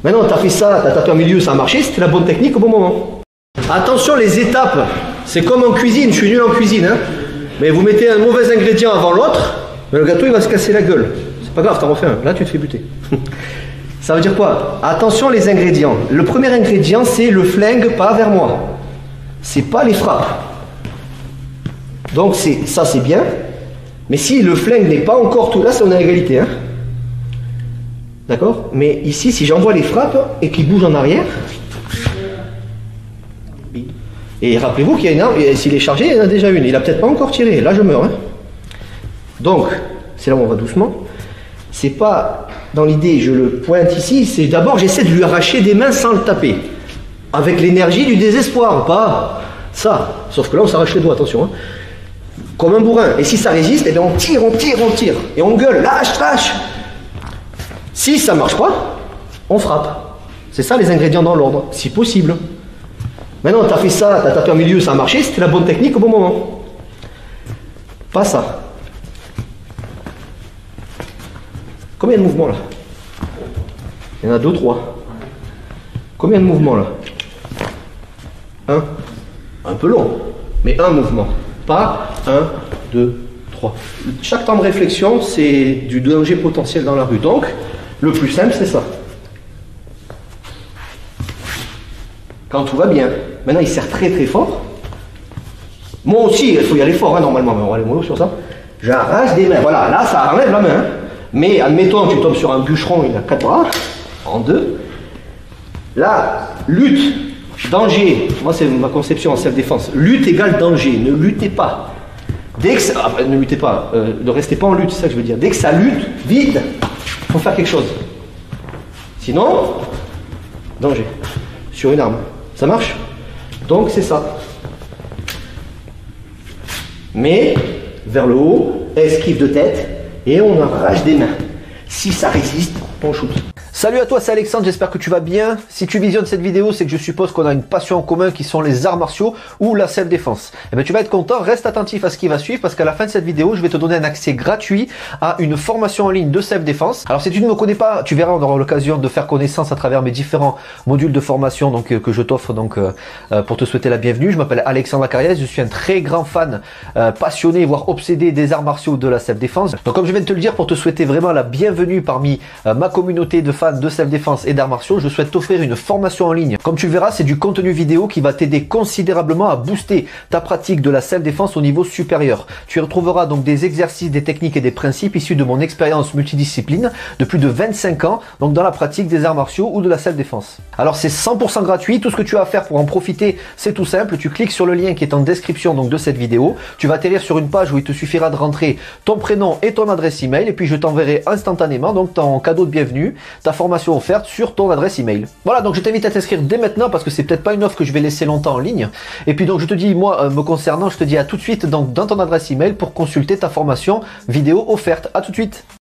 Maintenant, tu as fait ça, tu as tapé en milieu, ça a marché, c'était la bonne technique au bon moment. Attention, les étapes, c'est comme en cuisine, je suis nul en cuisine, hein. Mais vous mettez un mauvais ingrédient avant l'autre, mais le gâteau il va se casser la gueule. C'est pas grave, t'en refais un, là tu te fais buter. Ça veut dire quoi? Attention les ingrédients. Le premier ingrédient c'est le flingue, pas vers moi. C'est pas les frappes. Donc ça c'est bien. Mais si le flingue n'est pas encore tout là, c'est on est à égalité, hein. D'accord? Mais ici, si j'envoie les frappes et qu'il bouge en arrière, et rappelez-vous qu'il y a une arme, et s'il est chargé, il y en a déjà une. Il a peut-être pas encore tiré. Là, je meurs, hein. Donc, c'est là où on va doucement. C'est pas dans l'idée, je le pointe ici, c'est d'abord j'essaie de lui arracher des mains sans le taper. Avec l'énergie du désespoir, pas ça. Sauf que là, on s'arrache les doigts, attention, hein. Comme un bourrin. Et si ça résiste, eh bien on tire, on tire, on tire. Et on gueule, lâche, lâche. Si ça marche pas, on frappe. C'est ça les ingrédients dans l'ordre, si possible. Maintenant, tu as fait ça, tu as tapé en milieu, ça a marché, c'était la bonne technique au bon moment. Pas ça. Combien de mouvements là? Il y en a 2, 3. Combien de mouvements là? Un. Un peu long, mais un mouvement. Pas 1, 2, 3. Chaque temps de réflexion, c'est du danger potentiel dans la rue. Donc, le plus simple, c'est ça. Quand tout va bien. Maintenant, il serre très très fort. Moi aussi, il faut y aller fort, hein, normalement. Mais on va aller mollo sur ça. J'arrache des mains. Voilà, là, ça enlève la main. Mais admettons que tu tombes sur un bûcheron, il a 4 bras, en 2. Là, lutte, danger. Moi, c'est ma conception en self-défense. Lutte égale danger. Ne luttez pas. Dès que ça, ne luttez pas. Ne restez pas en lutte, c'est ça que je veux dire. Dès que ça lutte, vite, il faut faire quelque chose. Sinon, danger. Sur une arme. Ça marche? Donc, c'est ça. Mais, vers le haut, esquive de tête, et on arrache des mains. Si ça résiste, on shoot. Salut à toi, c'est Alexandre, j'espère que tu vas bien. Si tu visionnes cette vidéo, c'est que je suppose qu'on a une passion en commun qui sont les arts martiaux ou la self-défense. Eh bien, tu vas être content, reste attentif à ce qui va suivre parce qu'à la fin de cette vidéo, je vais te donner un accès gratuit à une formation en ligne de self-défense. Alors, si tu ne me connais pas, tu verras, on aura l'occasion de faire connaissance à travers mes différents modules de formation que je t'offre pour te souhaiter la bienvenue. Je m'appelle Alexandre Acariès, je suis un très grand fan, passionné, voire obsédé des arts martiaux de la self-défense. Donc, comme je viens de te le dire, pour te souhaiter vraiment la bienvenue parmi ma communauté de fans de self-défense et d'arts martiaux, je souhaite t'offrir une formation en ligne. Comme tu le verras, c'est du contenu vidéo qui va t'aider considérablement à booster ta pratique de la self-défense au niveau supérieur. Tu y retrouveras donc des exercices, des techniques et des principes issus de mon expérience multidiscipline de plus de 25 ans, donc dans la pratique des arts martiaux ou de la self-défense. Alors c'est 100% gratuit, tout ce que tu as à faire pour en profiter, c'est tout simple, tu cliques sur le lien qui est en description donc de cette vidéo, tu vas atterrir sur une page où il te suffira de rentrer ton prénom et ton adresse email et puis je t'enverrai instantanément donc ton cadeau de bienvenue, ta formation offerte sur ton adresse email. Voilà, donc je t'invite à t'inscrire dès maintenant parce que c'est peut-être pas une offre que je vais laisser longtemps en ligne. Et puis donc je te dis, moi me concernant, je te dis à tout de suite donc dans ton adresse email pour consulter ta formation vidéo offerte. À tout de suite.